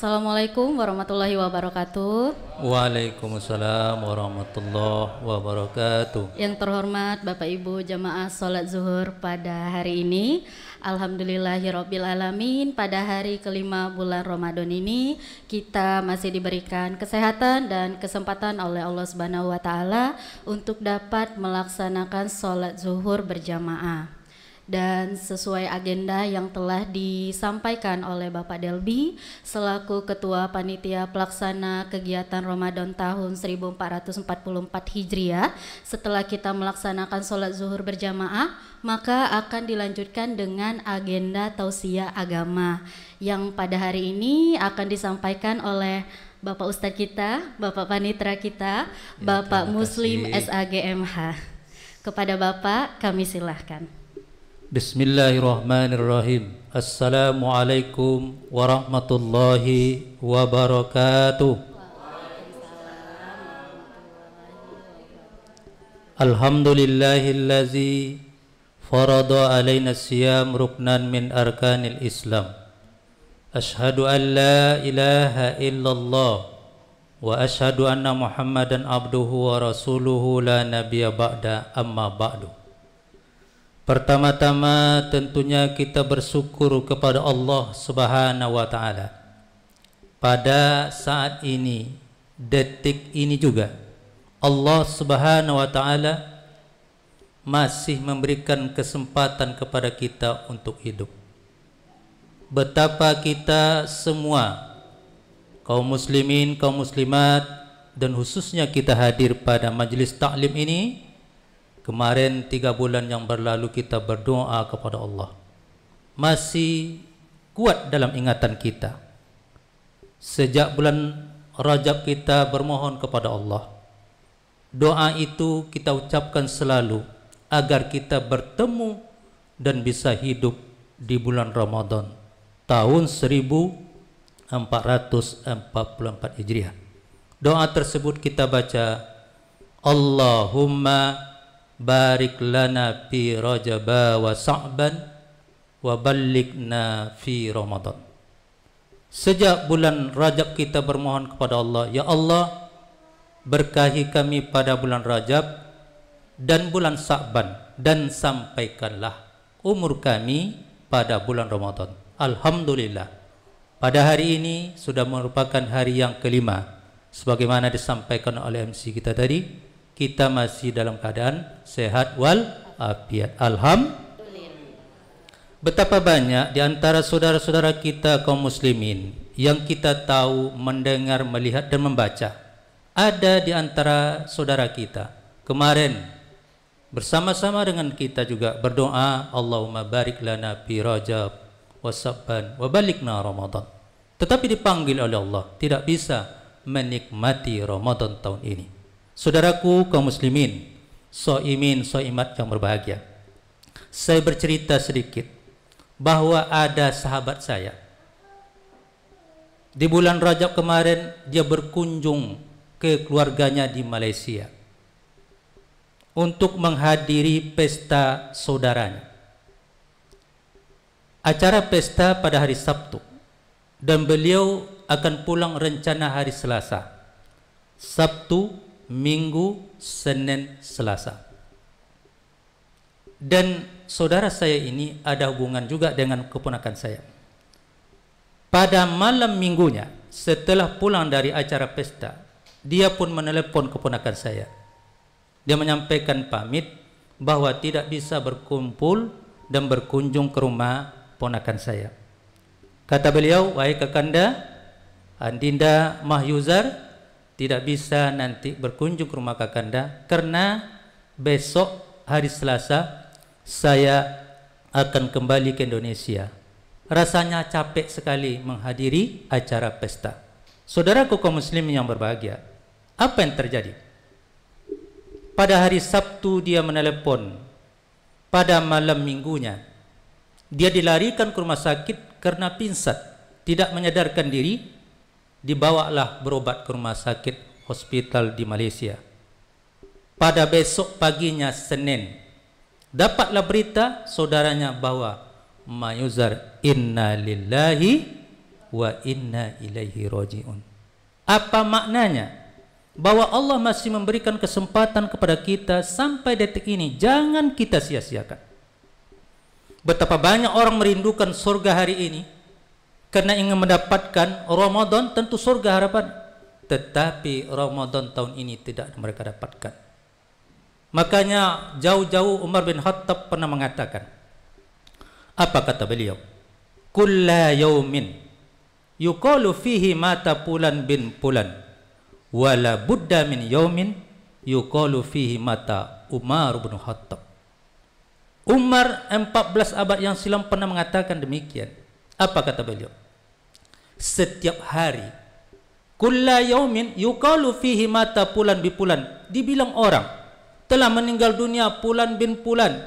Assalamualaikum warahmatullahi wabarakatuh. Waalaikumsalam warahmatullahi wabarakatuh. Yang terhormat Bapak Ibu jamaah sholat zuhur pada hari ini, alhamdulillahirabbil alamin, pada hari kelima bulan Ramadan ini kita masih diberikan kesehatan dan kesempatan oleh Allah Subhanahu wa taala untuk dapat melaksanakan sholat zuhur berjamaah. Dan sesuai agenda yang telah disampaikan oleh Bapak Delbi selaku Ketua Panitia Pelaksana Kegiatan Ramadan tahun 1444 Hijriah, setelah kita melaksanakan sholat zuhur berjamaah, maka akan dilanjutkan dengan agenda tausiah agama yang pada hari ini akan disampaikan oleh Bapak Ustadz kita, Bapak Panitra kita, Bapak Muslim SAGMH. Kepada Bapak kami silahkan. Bismillahirrahmanirrahim. Assalamualaikum warahmatullahi wabarakatuh. Alhamdulillahillazi farada alaina siyam ruknan min arkanil Islam. Ashhadu an la ilaha illallah wa ashhadu anna Muhammadan abduhu wa rasuluhu la nabiyya ba'da, amma ba'du. Pertama-tama tentunya kita bersyukur kepada Allah Subhanahu wa taala. Pada saat ini, detik ini juga Allah Subhanahu wa taala masih memberikan kesempatan kepada kita untuk hidup. Betapa kita semua kaum muslimin, kaum muslimat, dan khususnya kita hadir pada majelis taklim ini. Kemarin 3 bulan yang berlalu kita berdoa kepada Allah, masih kuat dalam ingatan kita. Sejak bulan Rajab kita bermohon kepada Allah. Doa itu kita ucapkan selalu agar kita bertemu dan bisa hidup di bulan Ramadan tahun 1444 Hijriah. Doa tersebut kita baca, Allahumma barik lana fi Rajab wa Sa'ban wa ballighna fi Ramadan. Sejak bulan Rajab kita bermohon kepada Allah, ya Allah, berkahi kami pada bulan Rajab dan bulan Sa'ban, dan sampaikanlah umur kami pada bulan Ramadan. Alhamdulillah, pada hari ini sudah merupakan hari yang kelima. Sebagaimana disampaikan oleh MC kita tadi, kita masih dalam keadaan sehat wal afiat. Alhamdulillah. Betapa banyak di antara saudara-saudara kita kaum muslimin yang kita tahu, mendengar, melihat dan membaca. Ada di antara saudara kita kemarin bersama-sama dengan kita juga berdoa, Allahumma barik lana fi Rajab wa Sa'ban wa balighna Ramadan. Tetapi dipanggil oleh Allah, tidak bisa menikmati Ramadan tahun ini. Saudaraku kaum muslimin, soimin, soimat yang berbahagia, saya bercerita sedikit bahwa ada sahabat saya di bulan Rajab kemarin, dia berkunjung ke keluarganya di Malaysia untuk menghadiri pesta saudaranya. Acara pesta pada hari Sabtu, dan beliau akan pulang rencana hari Selasa. Sabtu, Minggu, Senin, Selasa. Dan saudara saya ini ada hubungan juga dengan keponakan saya. Pada malam minggunya, setelah pulang dari acara pesta, dia pun menelepon keponakan saya. Dia menyampaikan pamit bahwa tidak bisa berkumpul dan berkunjung ke rumah ponakan saya. Kata beliau, wahai kakanda Andinda Mahyuzar, tidak bisa nanti berkunjung ke rumah kakanda karena besok hari Selasa saya akan kembali ke Indonesia. Rasanya capek sekali menghadiri acara pesta. Saudaraku kaum muslimin yang berbahagia, apa yang terjadi? Pada hari Sabtu dia menelepon, pada malam minggunya dia dilarikan ke rumah sakit karena pingsan, tidak menyadarkan diri. Dibawalah berobat ke rumah sakit hospital di Malaysia. Pada besok paginya Senin, dapatlah berita saudaranya bahwa Mayuzar, inna lillahi wa inna ilaihi raji'un. Apa maknanya? Bahwa Allah masih memberikan kesempatan kepada kita sampai detik ini, jangan kita sia-siakan. Betapa banyak orang merindukan surga hari ini karena ingin mendapatkan Ramadan, tentu surga harapan. Tetapi Ramadan tahun ini tidak mereka dapatkan. Makanya jauh-jauh Umar bin Khattab pernah mengatakan, apa kata beliau? Kulla yaumin yuqalu fihi mata pulan bin pulan wala budda min yaumin yuqalu fihi mata Umar bin Khattab. Umar 14 abad yang silam pernah mengatakan demikian. Apa kata beliau? Setiap hari, kulla yaumin yuqalu fihi mata pulan bin pulan, dibilang orang telah meninggal dunia pulan bin pulan.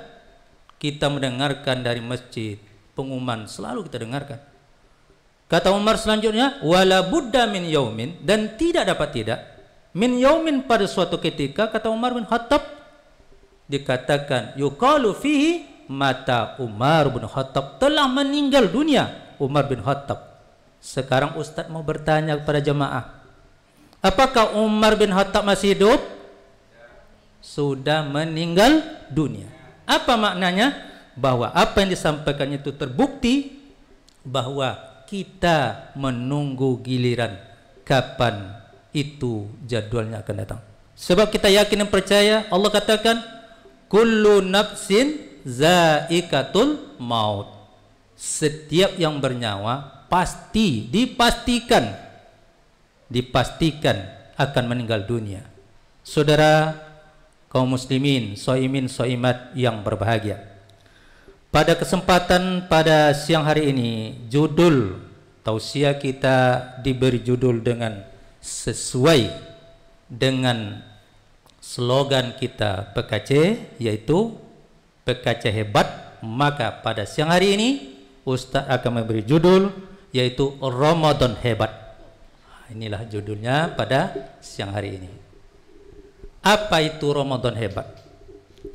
Kita mendengarkan dari masjid pengumuman, selalu kita dengarkan. Kata Umar selanjutnya, wala budda min yaumin, dan tidak dapat tidak min yaumin, pada suatu ketika, kata Umar bin Khattab, dikatakan yuqalu fihi mata Umar bin Khattab, telah meninggal dunia Umar bin Khattab. Sekarang Ustaz mau bertanya kepada jemaah, apakah Umar bin Khattab masih hidup? Sudah meninggal dunia. Apa maknanya? Bahwa apa yang disampaikan itu terbukti bahwa kita menunggu giliran kapan itu jadwalnya akan datang. Sebab kita yakin dan percaya, Allah katakan kullu nafsin zaikatul maut. Setiap yang bernyawa pasti dipastikan akan meninggal dunia. Saudara kaum muslimin, shaimin, shaimat yang berbahagia, pada kesempatan pada siang hari ini, judul tausiah kita diberi judul dengan sesuai dengan slogan kita PKC, yaitu PKC hebat. Maka pada siang hari ini Ustaz akan memberi judul yaitu Ramadan hebat. Inilah judulnya pada siang hari ini. Apa itu Ramadan hebat?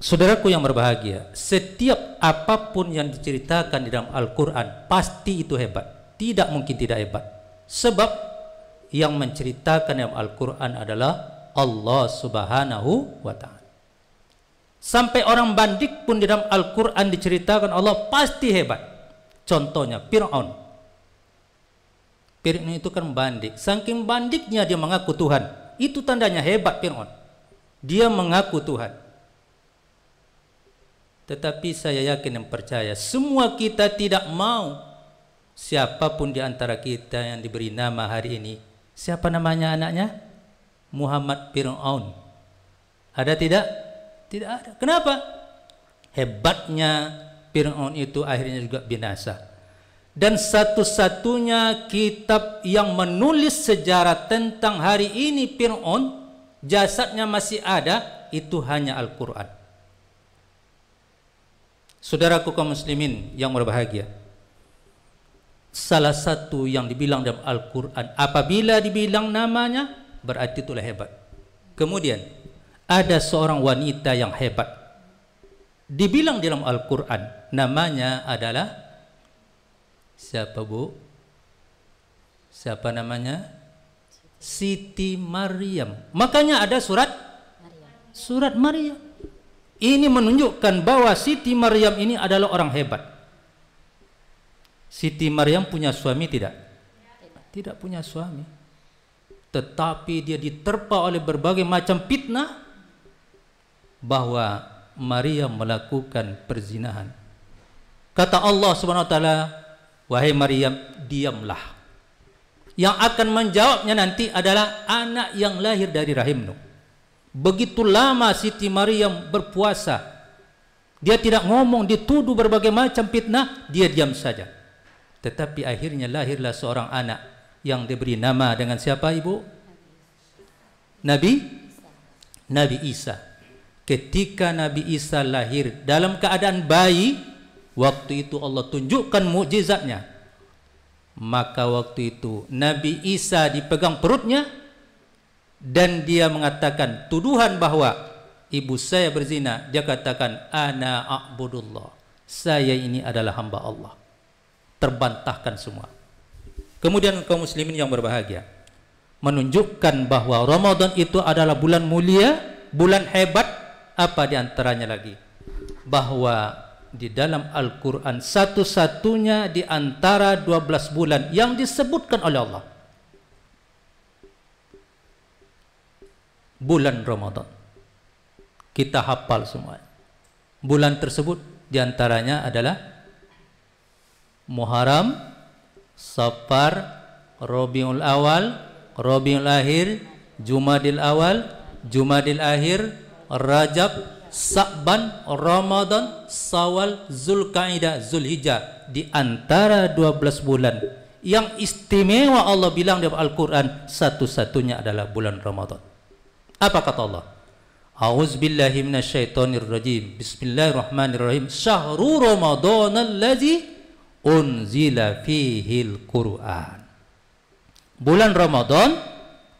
Saudaraku yang berbahagia, setiap apapun yang diceritakan di dalam Al-Quran pasti itu hebat, tidak mungkin tidak hebat. Sebab yang menceritakan dalam Al-Quran adalah Allah Subhanahu wa Ta'ala. Sampai orang bandik pun di dalam Al-Quran diceritakan Allah pasti hebat. Contohnya Fir'aun. Fir'aun itu kan bandik, saking bandiknya dia mengaku Tuhan. Itu tandanya hebat Fir'aun, dia mengaku Tuhan. Tetapi saya yakin dan percaya, semua kita tidak mau siapapun di antara kita yang diberi nama hari ini. Siapa namanya anaknya? Muhammad Fir'aun. Ada tidak? Tidak ada. Kenapa? Hebatnya Fir'aun itu akhirnya juga binasa. Dan satu-satunya kitab yang menulis sejarah tentang hari ini Fir'aun, jasadnya masih ada, itu hanya Al-Quran. Saudaraku kaum muslimin yang berbahagia, salah satu yang dibilang dalam Al-Quran, apabila dibilang namanya berarti itulah hebat. Kemudian ada seorang wanita yang hebat, dibilang dalam Al-Quran, namanya adalah siapa bu? Siapa namanya? Siti Maryam. Makanya ada surat Maryam. Ini menunjukkan bahwa Siti Maryam ini adalah orang hebat. Siti Maryam punya suami tidak? Tidak punya suami. Tetapi dia diterpa oleh berbagai macam fitnah bahwa Maryam melakukan perzinahan. Kata Allah Subhanahu wa taala, wahai Maryam, diamlah. Yang akan menjawabnya nanti adalah anak yang lahir dari rahimmu. Begitu lama Siti Maryam berpuasa, dia tidak ngomong, dituduh berbagai macam fitnah, dia diam saja. Tetapi akhirnya lahirlah seorang anak yang diberi nama dengan siapa ibu? Nabi Isa. Ketika Nabi Isa lahir dalam keadaan bayi, waktu itu Allah tunjukkan mukjizatnya. Maka waktu itu Nabi Isa dipegang perutnya dan dia mengatakan tuduhan bahwa ibu saya berzina. Dia katakan ana a'budullah, saya ini adalah hamba Allah. Terbantahkan semua. Kemudian kaum muslimin yang berbahagia, menunjukkan bahwa Ramadan itu adalah bulan mulia, bulan hebat. Apa diantaranya lagi? Bahwa di dalam Al-Quran satu-satunya di antara 12 bulan yang disebutkan oleh Allah bulan Ramadan. Kita hafal semua. Bulan tersebut diantaranya adalah Muharram, Safar, Rabiul Awal, Rabiul Akhir, Jumadil Awal, Jumadil Akhir, Rajab, Sa'ban, Ramadan, Sawal, Zulkaidah, Zulhijjah. Di antara 12 bulan yang istimewa Allah bilang dalam Al-Quran, satu-satunya adalah bulan Ramadan. Apa kata Allah? A'udzubillahi minasyaitonirrajim. Bismillahirrahmanirrahim. Syahrul Ramadan allazi unzila fihil Qur'an. Bulan Ramadan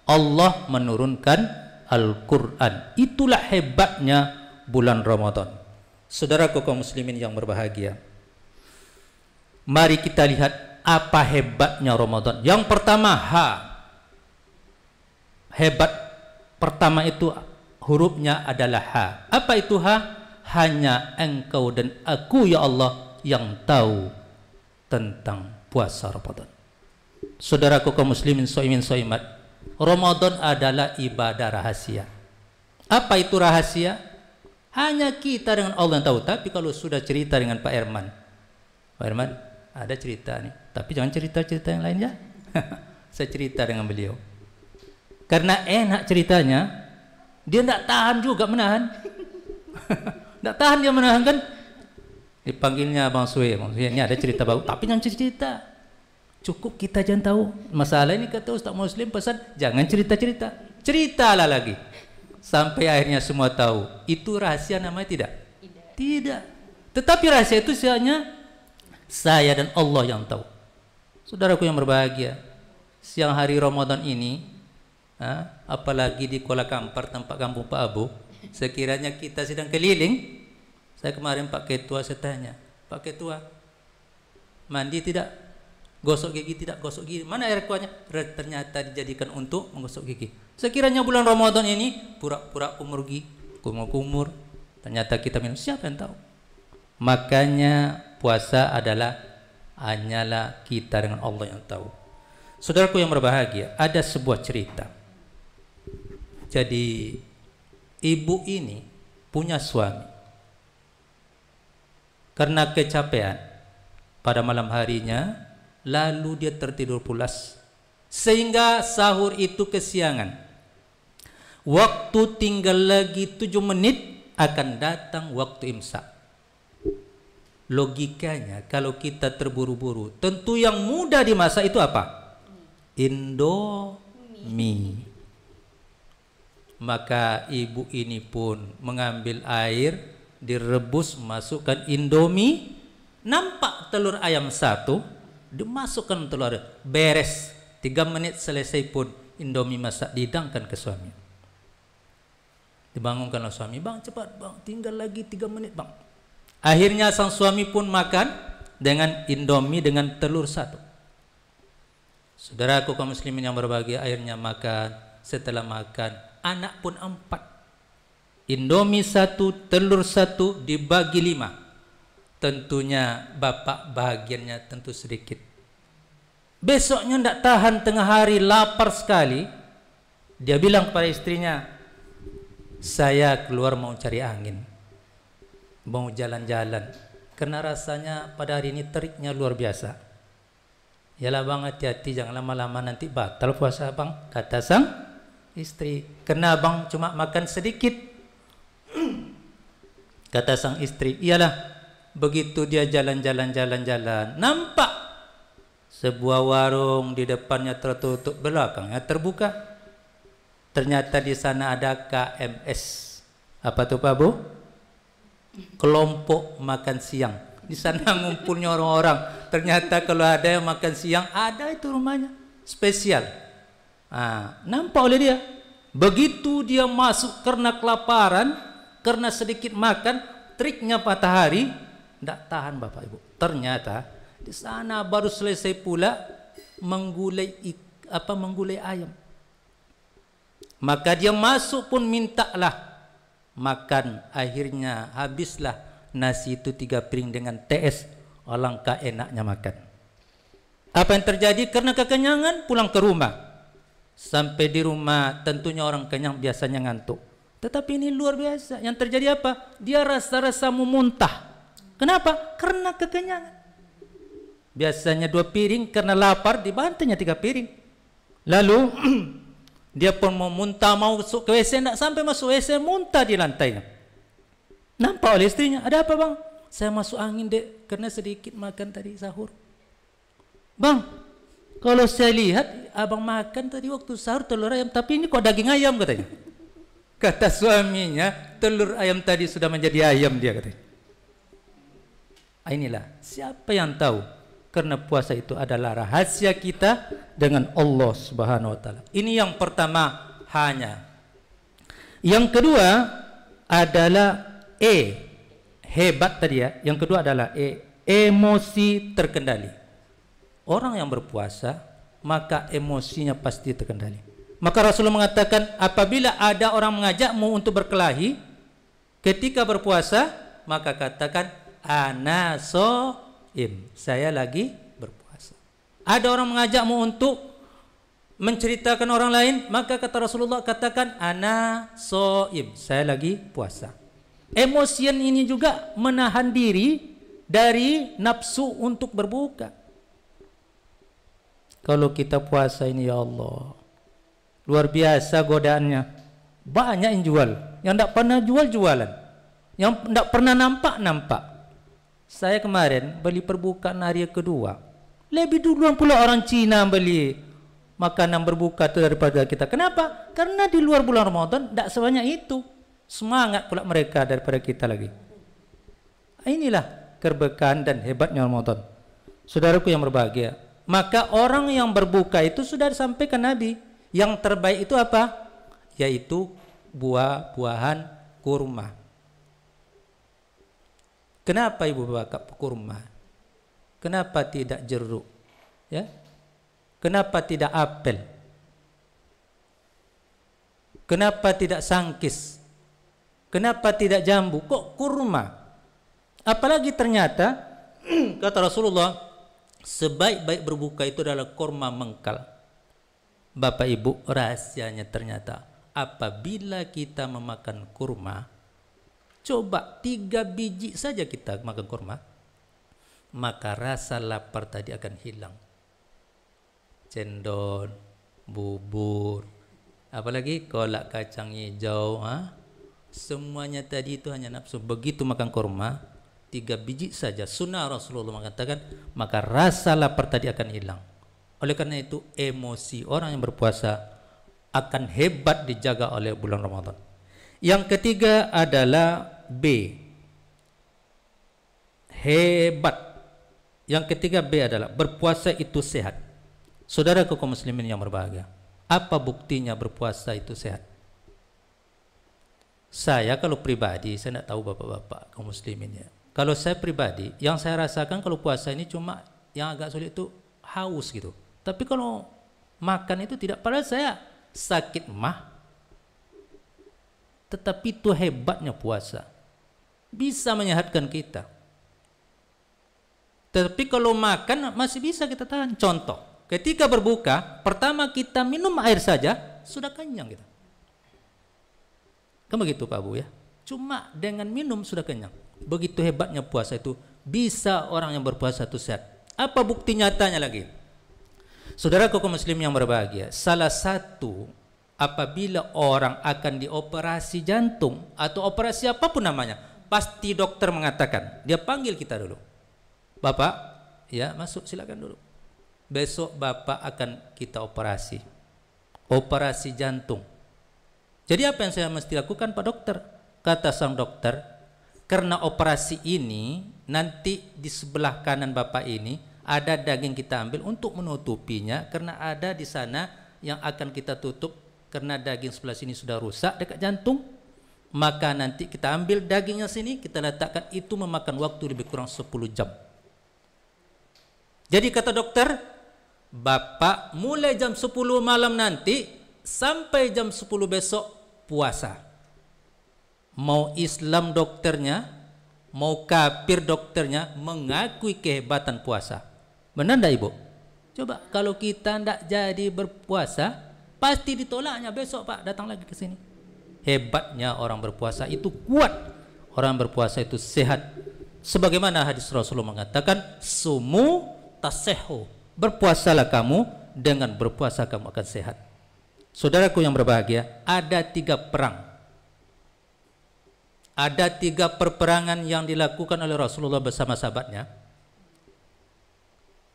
Allah menurunkan Al-Quran. Itulah hebatnya bulan Ramadan. Saudaraku kaum muslimin yang berbahagia, mari kita lihat apa hebatnya Ramadan. Yang pertama, hebat pertama itu hurufnya adalah ha. Apa itu ha? Hanya engkau dan aku ya Allah yang tahu tentang puasa Ramadan. Saudaraku kaum muslimin shaimin shaimat, Ramadan adalah ibadah rahasia. Apa itu rahasia? Hanya kita dengan Allah yang tahu. Tapi kalau sudah cerita dengan Pak Herman, Pak Herman ada cerita nih, tapi jangan cerita-cerita yang lain ya. Saya cerita dengan beliau karena enak ceritanya. Dia tidak tahan juga menahan. Tidak tahan dia menahan kan. Dipanggilnya Bang Sue, ini ada cerita baru, tapi jangan cerita. Cukup kita jangan tahu. Masalah ini kata Ustaz Muslim pesan, jangan cerita-cerita. Ceritalah lagi. Sampai akhirnya semua tahu. Itu rahasia namanya tidak? Tidak. Tetapi rahasia itu hanya saya dan Allah yang tahu. Saudaraku yang berbahagia, siang hari Ramadan ini, apalagi di Kuala Kampar tempat kampung Pak Abu, sekiranya kita sedang keliling. Saya kemarin Pak Ketua saya tanya, Pak Ketua mandi tidak? Gosok gigi tidak? Gosok gigi. Mana air kuahnya? Ternyata dijadikan untuk menggosok gigi. Sekiranya bulan Ramadan ini pura-pura kumur, ternyata kita minum. Siapa yang tahu? Makanya puasa adalah hanyalah kita dengan Allah yang tahu. Saudaraku yang berbahagia, ada sebuah cerita. Jadi ibu ini punya suami. Karena kecapean pada malam harinya, lalu dia tertidur pulas sehingga sahur itu kesiangan. Waktu tinggal lagi 7 menit akan datang waktu imsak. Logikanya kalau kita terburu-buru, tentu yang mudah dimasak itu apa? Indomie. Maka ibu ini pun mengambil air, direbus, masukkan Indomie, nampak telur ayam 1, dimasukkan telur, beres. 3 menit selesai pun Indomie masak, dihidangkan ke suami. Dibangunkanlah suami, bang cepat bang, tinggal lagi 3 menit bang. Akhirnya sang suami pun makan dengan Indomie dengan telur 1. Saudaraku kaum muslimin yang berbahagia, akhirnya makan. Setelah makan, anak pun 4. Indomie 1, telur 1 dibagi 5. Tentunya bapak bahagiannya tentu sedikit. Besoknya tidak tahan, tengah hari lapar sekali. Dia bilang kepada istrinya, saya keluar mau cari angin, mau jalan-jalan, karena rasanya pada hari ini teriknya luar biasa. Yalah bang, hati-hati jangan lama-lama nanti batal puasa bang, kata sang istri. Karena bang cuma makan sedikit. Kata sang istri, iyalah. Begitu dia jalan-jalan, nampak sebuah warung di depannya tertutup, belakangnya terbuka. Ternyata di sana ada KMS. Apa tuh Pak Bu? Kelompok makan siang. Di sana ngumpulnya orang-orang. Ternyata kalau ada yang makan siang, ada itu rumahnya spesial. Nampak oleh dia. Begitu dia masuk karena kelaparan, karena sedikit makan, triknya matahari, tidak tahan Bapak Ibu. Ternyata di sana baru selesai pula menggulai ayam. Maka dia masuk pun mintalah makan. Akhirnya habislah nasi itu 3 piring dengan TS. Alangkah enaknya makan. Apa yang terjadi? Karena kekenyangan pulang ke rumah. Sampai di rumah tentunya orang kenyang biasanya ngantuk. Tetapi ini luar biasa. Yang terjadi apa? Dia rasa-rasa mau muntah. Kenapa? Karena kekenyangan. Biasanya 2 piring, karena lapar dibantahnya 3 piring. Lalu dia pun mau muntah, mau masuk ke WC, tidak sampai masuk WC, muntah di lantainya. Nampak oleh istrinya, ada apa bang? Saya masuk angin dek, karena sedikit makan tadi sahur. Bang, kalau saya lihat abang makan tadi waktu sahur telur ayam, tapi ini kok daging ayam katanya. Kata suaminya, telur ayam tadi sudah menjadi ayam dia katanya. Inilah, siapa yang tahu? Karena puasa itu adalah rahasia kita dengan Allah Subhanahu wa taala. Ini yang pertama hanya. Yang kedua adalah hebat tadi ya. Yang kedua adalah emosi terkendali. Orang yang berpuasa maka emosinya pasti terkendali. Maka Rasulullah mengatakan apabila ada orang mengajakmu untuk berkelahi ketika berpuasa, maka katakan ana so'im, saya lagi berpuasa. Ada orang mengajakmu untuk menceritakan orang lain, maka kata Rasulullah katakan ana so'im, saya lagi puasa. Emosian ini juga menahan diri dari nafsu untuk berbuka. Kalau kita puasa ini ya Allah, luar biasa godaannya. Banyak yang jual, yang tidak pernah jualan, yang tidak pernah nampak. Saya kemarin beli perbukaan hari kedua. Lebih duluan pula orang Cina beli makanan berbuka itu daripada kita. Kenapa? Karena di luar bulan Ramadan tidak sebanyak itu. Semangat pula mereka daripada kita lagi. Inilah keberkahan dan hebatnya Ramadan. Saudaraku yang berbahagia, maka orang yang berbuka itu sudah disampaikan Nabi. Yang terbaik itu apa? Yaitu buah-buahan kurma. Kenapa ibu bapak kurma? Kenapa tidak jeruk? Ya? Kenapa tidak apel? Kenapa tidak sangkis? Kenapa tidak jambu? Kok kurma? Apalagi ternyata kata Rasulullah, sebaik-baik berbuka itu adalah kurma mengkal. Bapak ibu, rahasianya ternyata apabila kita memakan kurma, coba 3 biji saja kita makan kurma, maka rasa lapar tadi akan hilang. Cendol, bubur, apalagi kolak kacang hijau, semuanya tadi itu hanya nafsu. Begitu makan kurma 3 biji saja, sunnah Rasulullah mengatakan, maka rasa lapar tadi akan hilang. Oleh karena itu emosi orang yang berpuasa akan hebat dijaga oleh bulan Ramadan. Yang ketiga adalah B, hebat. Yang ketiga B adalah berpuasa itu sehat. Saudara kaum muslimin yang berbahagia, apa buktinya berpuasa itu sehat? Saya kalau pribadi, saya tidak tahu bapak-bapak kaum muslimin ya. Kalau saya pribadi, yang saya rasakan kalau puasa ini cuma yang agak sulit itu haus gitu. Tapi kalau makan itu tidak. Padahal saya sakit mah, tetapi itu hebatnya puasa, bisa menyehatkan kita. Tapi kalau makan masih bisa kita tahan. Contoh, ketika berbuka, pertama kita minum air saja sudah kenyang kita. Kan begitu Pak Bu ya? Cuma dengan minum sudah kenyang. Begitu hebatnya puasa itu, bisa orang yang berpuasa itu sehat. Apa bukti nyatanya lagi? Saudara kaum muslim yang berbahagia, salah satu apabila orang akan dioperasi jantung atau operasi apapun namanya, pasti dokter mengatakan, dia panggil kita dulu. Bapak, ya masuk silakan dulu. Besok Bapak akan kita operasi. Operasi jantung. Jadi apa yang saya mesti lakukan Pak Dokter? Kata sang dokter, karena operasi ini nanti di sebelah kanan Bapak ini ada daging kita ambil untuk menutupinya, karena ada di sana yang akan kita tutup karena daging sebelah sini sudah rusak dekat jantung. Maka nanti kita ambil dagingnya sini, kita letakkan, itu memakan waktu lebih kurang 10 jam. Jadi kata dokter, Bapak mulai jam 10 malam nanti sampai jam 10 besok puasa. Mau Islam dokternya, mau kafir dokternya mengakui kehebatan puasa. Benar enggak Ibu? Coba kalau kita enggak jadi berpuasa, pasti ditolaknya besok Pak datang lagi ke sini. Hebatnya orang berpuasa itu kuat. Orang berpuasa itu sehat. Sebagaimana hadis Rasulullah mengatakan, sumu tasehu. Berpuasalah kamu, dengan berpuasa kamu akan sehat. Saudaraku yang berbahagia, ada 3 perang. Ada 3 perperangan yang dilakukan oleh Rasulullah bersama sahabatnya.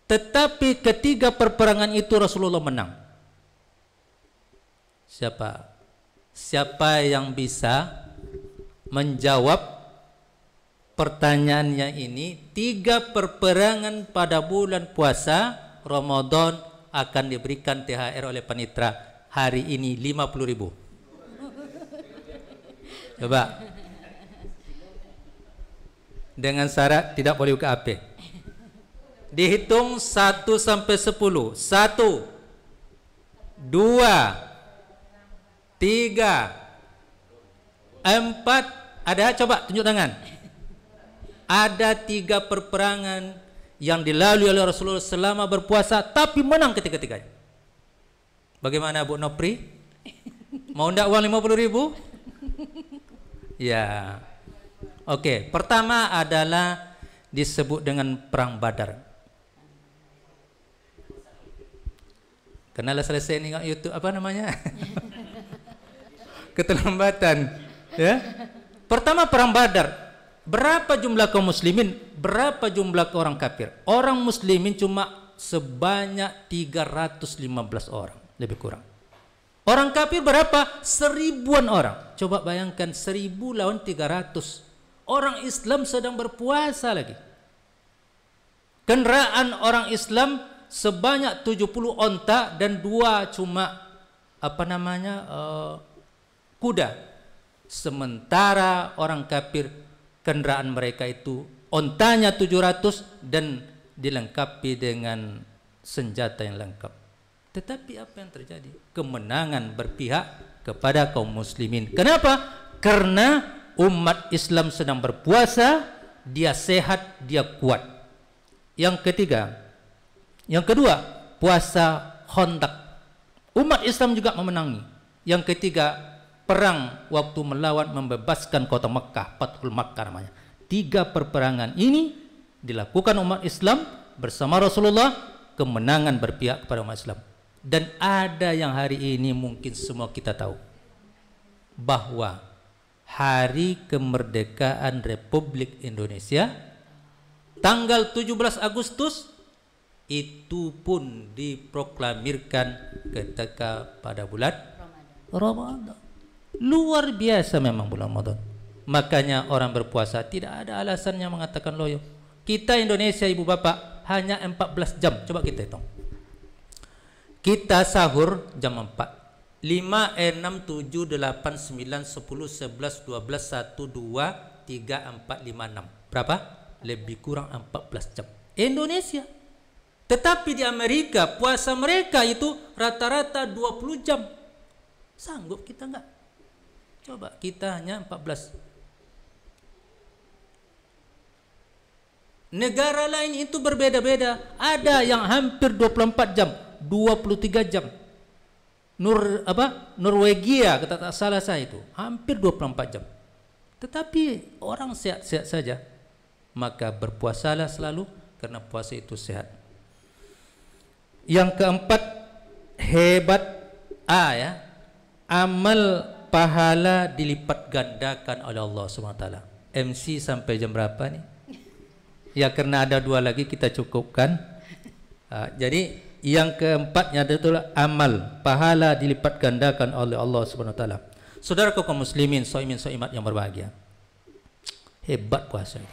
Tetapi ketiga perperangan itu Rasulullah menang. Siapa yang bisa menjawab pertanyaannya ini? 3 perperangan pada bulan puasa Ramadan akan diberikan THR oleh panitera hari ini 50.000. Coba. Dengan syarat tidak boleh buka HP. Dihitung 1 sampai 10. 1, 2, 3, 4. Ada? Coba tunjuk tangan. Ada 3 perperangan yang dilalui oleh Rasulullah selama berpuasa, tapi menang ketiga-tiganya. Bagaimana Bu Nopri? Mau ndak uang 50.000? Ya. Oke, pertama adalah disebut dengan perang Badar. Kenalah selesai nih YouTube apa namanya? Keterlambatan, ya. Pertama perang Badar. Berapa jumlah kaum muslimin? Berapa jumlah orang kafir? Orang muslimin cuma sebanyak 315 orang, lebih kurang. Orang kafir berapa? 1000-an orang. Coba bayangkan 1000 lawan 300. Orang Islam sedang berpuasa lagi. Kendaraan orang Islam sebanyak 70 onta dan 2 cuma kuda. Sementara orang kafir kendaraan mereka itu ontanya 700 dan dilengkapi dengan senjata yang lengkap. Tetapi apa yang terjadi? Kemenangan berpihak kepada kaum muslimin. Kenapa? Karena umat Islam sedang berpuasa, dia sehat, dia kuat. Yang kedua, puasa Khandaq. Umat Islam juga memenangi. Yang ketiga, perang waktu melawan membebaskan kota Mekah, Fathul Makkah namanya. 3 perperangan ini dilakukan umat Islam bersama Rasulullah, kemenangan berpihak kepada umat Islam. Dan ada yang hari ini mungkin semua kita tahu, bahwa hari kemerdekaan Republik Indonesia tanggal 17 Agustus itu pun diproklamirkan ketika pada bulan Ramadan. Luar biasa memang bulan Ramadan. Makanya orang berpuasa tidak ada alasannya mengatakan loyo. Kita Indonesia ibu bapak hanya 14 jam. Coba kita hitung. Kita sahur jam 4. 5, 6, 7, 8, 9, 10, 11, 12, 1, 2, 3, 4, 5, 6. Berapa? Lebih kurang 14 jam. Indonesia. Tetapi di Amerika puasa mereka itu rata-rata 20 jam. Sanggup kita enggak? Coba kita hanya 14. Negara lain itu berbeda-beda. Ada yang hampir 24 jam, 23 jam. Norwegia, kata tak salah saya itu, hampir 24 jam. Tetapi orang sehat-sehat saja. Maka berpuasalah selalu karena puasa itu sehat. Yang keempat, hebat amal pahala dilipat gandakan oleh Allah SWT. MC sampai jam berapa nih? Ya karena ada 2 lagi kita cukupkan. Jadi yang keempatnya adalah amal pahala dilipat gandakan oleh Allah SWT. Saudara kaum muslimin, shaimin, shaimat yang berbahagia. Hebat puasa ini.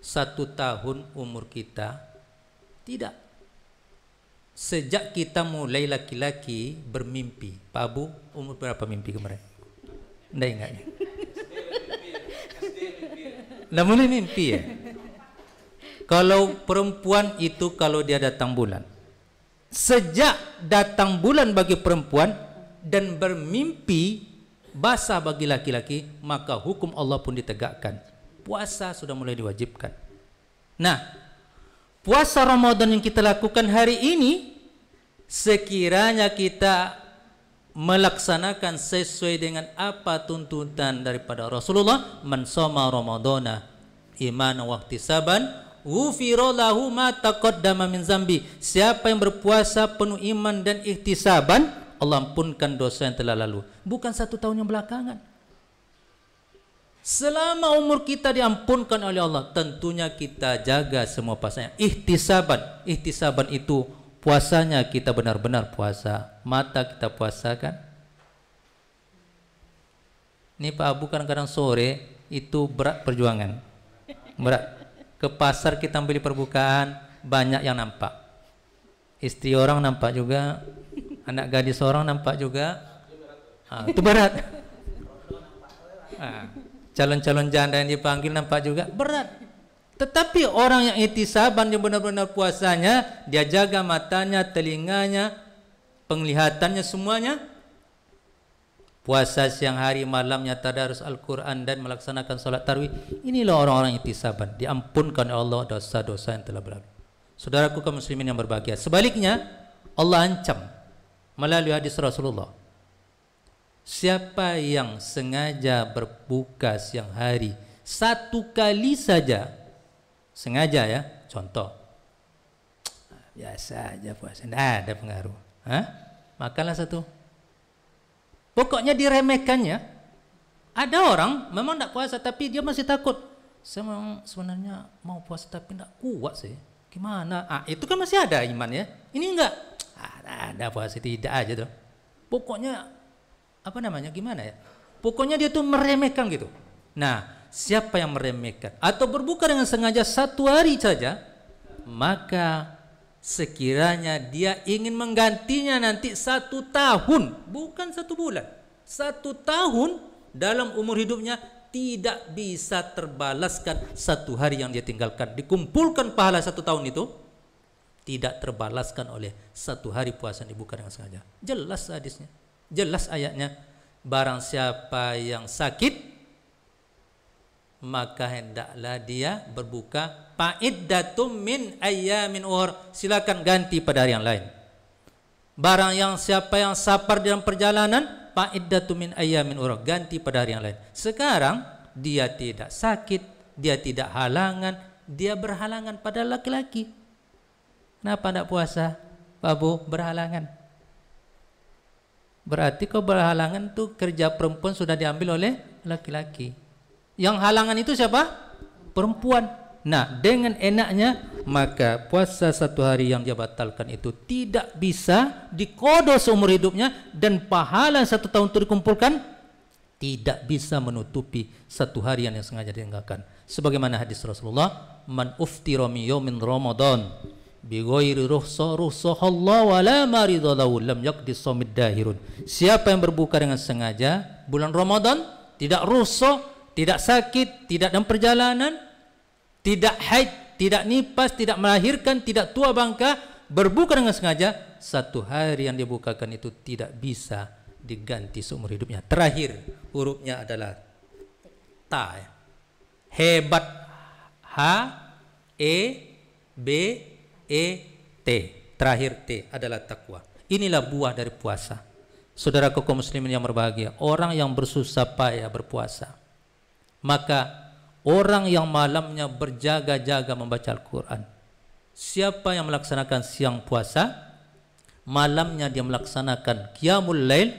1 tahun umur kita tidak. Sejak kita mulai laki-laki bermimpi. Pak Abu umur berapa mimpi kemarin? Nggak ingat ya? Nggak mulai mimpi ya? Kalau perempuan itu kalau dia datang bulan, sejak datang bulan bagi perempuan dan bermimpi basah bagi laki-laki, maka hukum Allah pun ditegakkan. Puasa sudah mulai diwajibkan. Nah, puasa Ramadan yang kita lakukan hari ini, sekiranya kita melaksanakan sesuai dengan apa tuntutan daripada Rasulullah, man shoma ramadhana imanan wa ihtisaban ghufira lahu ma taqaddama min zambi. Siapa yang berpuasa penuh iman dan ihtisaban, Allah ampunkan dosa yang telah lalu. Bukan 1 tahun yang belakangan. Selama umur kita diampunkan oleh Allah, tentunya kita jaga semua puasanya. Ihtisaban itu puasanya kita benar-benar puasa. Mata kita puasakan. Ini Pak Abu kadang-kadang sore itu berat perjuangan. Berat. Ke pasar kita beli perbukaan, banyak yang nampak. Istri orang nampak juga, anak gadis orang nampak juga. Itu berat. Calon-calon janda yang dipanggil nampak juga, berat. Tetapi orang yang ihtisaban, yang benar-benar puasanya, dia jaga matanya, telinganya, penglihatannya, semuanya. Puasa siang hari, malamnya tadarus Al-Quran dan melaksanakan salat tarawih. Inilah orang-orang yang ihtisaban, diampunkan oleh Allah dosa-dosa yang telah berlalu. Saudaraku kaum muslimin yang berbahagia, sebaliknya Allah ancam melalui hadis Rasulullah, siapa yang sengaja berbuka siang hari 1 kali saja, sengaja ya, contoh biasa aja puasa, tidak ada pengaruh, makanlah 1. Pokoknya diremehkannya. Ada orang memang tidak puasa tapi dia masih takut. Saya memang sebenarnya mau puasa tapi tidak kuat sih. Gimana? Itu kan masih ada iman ya. Ini enggak. Ada puasa tidak aja tuh. Pokoknya apa namanya? Gimana ya? Pokoknya dia tuh meremehkan gitu. Nah, siapa yang meremehkan atau berbuka dengan sengaja 1 hari saja, maka sekiranya dia ingin menggantinya nanti 1 tahun, bukan 1 bulan, 1 tahun dalam umur hidupnya, tidak bisa terbalaskan 1 hari yang dia tinggalkan. Dikumpulkan pahala 1 tahun itu tidak terbalaskan oleh 1 hari puasa yang dibuka dengan sengaja. Jelas hadisnya, jelas ayatnya. Barang siapa yang sakit, maka hendaklah dia berbuka fa'iddatum min ayyamin ukhra, silakan ganti pada hari yang lain. Barang yang siapa yang sabar dalam perjalanan, fa'iddatum min ayyamin ukhra, ganti pada hari yang lain. Sekarang dia tidak sakit, dia tidak halangan, dia berhalangan pada laki-laki. Kenapa tidak puasa? Pak Bu, berhalangan. Berarti kau berhalangan tuh kerja perempuan sudah diambil oleh laki-laki. Yang halangan itu siapa? Perempuan. Nah, dengan enaknya maka puasa 1 hari yang dia batalkan itu tidak bisa dikodo seumur hidupnya, dan pahala 1 tahun itu dikumpulkan tidak bisa menutupi 1 harian yang sengaja ditinggalkan. Sebagaimana hadis Rasulullah, man uftira min yaumin ramadan bi ghairi rukhsahallahu wa la maridha lahu lam yaqdi shaumid dahirun. Siapa yang berbuka dengan sengaja bulan Ramadan, tidak rukhsah, tidak sakit, tidak dalam perjalanan, tidak haid, tidak nipas, tidak melahirkan, tidak tua bangka, berbuka dengan sengaja, 1 hari yang dibukakan itu tidak bisa diganti seumur hidupnya. Terakhir hurufnya adalah ta ya. Hebat, H E B E T, terakhir T adalah takwa. Inilah buah dari puasa. Saudaraku kaum muslimin yang berbahagia, orang yang bersusah payah berpuasa, maka orang yang malamnya berjaga-jaga membaca Al-Quran. Siapa yang melaksanakan siang puasa, malamnya dia melaksanakan qiyamul lail,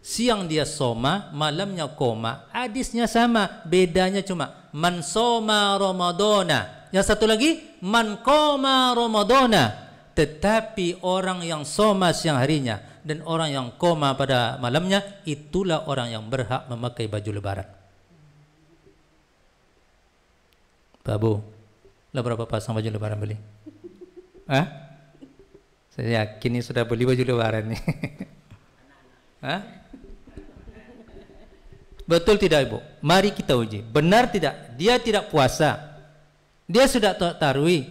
siang dia soma, malamnya koma. Hadisnya sama, bedanya cuma man soma ramadana, yang satu lagi man koma ramadana. Tetapi orang yang soma siang harinya dan orang yang koma pada malamnya, itulah orang yang berhak memakai baju lebaran. Pak Bu, lah berapa pasang baju lebaran beli? Saya yakin ini sudah beli baju lebaran nih. Betul tidak Ibu? Mari kita uji. Benar tidak? Dia tidak puasa, dia sudah tarawih,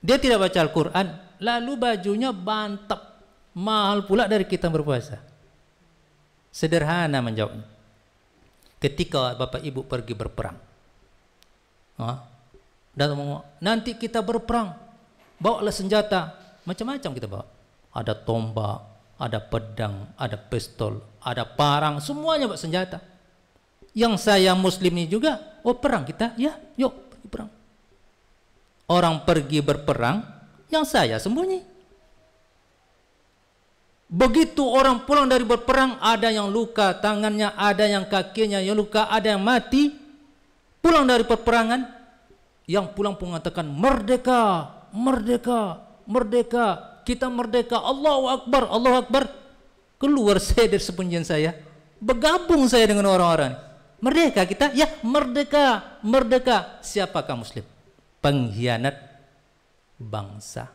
dia tidak baca Al-Quran, lalu bajunya bantap, mahal pula dari kita berpuasa. Sederhana menjawabnya. Ketika bapak ibu pergi berperang, dan nanti kita berperang, bawalah senjata, macam-macam kita bawa. Ada tombak, ada pedang, ada pistol, ada parang, semuanya bawa senjata. Yang saya muslim ini juga, perang kita, ya, yuk pergi perang. Orang pergi berperang, yang saya sembunyi. Begitu orang pulang dari berperang, ada yang luka tangannya, ada yang kakinya yang luka, ada yang mati. Pulang dari peperangan, yang pulang pun mengatakan merdeka, merdeka, merdeka, kita merdeka, Allahu Akbar, Allahu Akbar. Keluar saya dari sembunyian saya, bergabung saya dengan orang-orang. Merdeka kita, ya merdeka, merdeka. Siapakah muslim? Pengkhianat bangsa.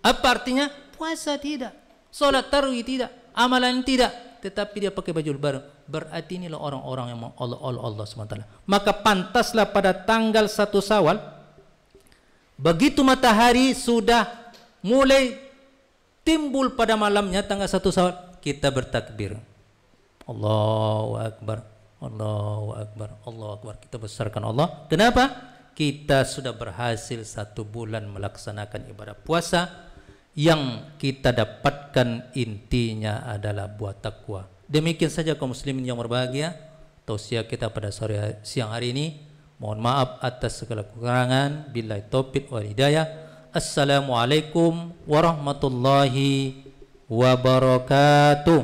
Apa artinya? Puasa tidak, sholat tarawih tidak, amalan tidak, tetapi dia pakai baju lebaran. Berarti inilah orang-orang yang Allah SWT. Maka pantaslah pada tanggal 1 Syawal, begitu matahari sudah mulai timbul pada malamnya tanggal 1 Syawal, kita bertakbir. Allahu Akbar, Allahu Akbar, Allahu Akbar. Kita besarkan Allah. Kenapa? Kita sudah berhasil 1 bulan melaksanakan ibadah puasa. Yang kita dapatkan intinya adalah buat takwa. Demikian saja kaum muslimin yang berbahagia, tausiah kita pada siang hari ini. Mohon maaf atas segala kekurangan. Billahi taufiq wal hidayah. Assalamualaikum warahmatullahi wabarakatuh.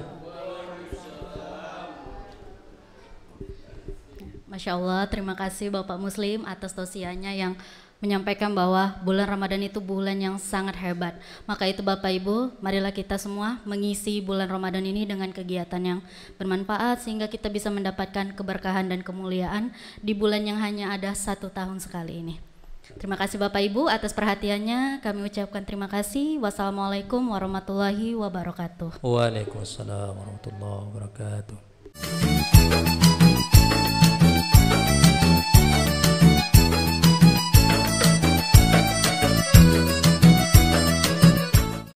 Masya Allah, terima kasih Bapak Muslim atas tausiahnya yang menyampaikan bahwa bulan Ramadan itu bulan yang sangat hebat. Maka itu Bapak Ibu, marilah kita semua mengisi bulan Ramadan ini dengan kegiatan yang bermanfaat sehingga kita bisa mendapatkan keberkahan dan kemuliaan di bulan yang hanya ada 1 tahun sekali ini. Terima kasih Bapak Ibu atas perhatiannya. Kami ucapkan terima kasih. Wassalamualaikum warahmatullahi wabarakatuh. Waalaikumsalam warahmatullahi wabarakatuh.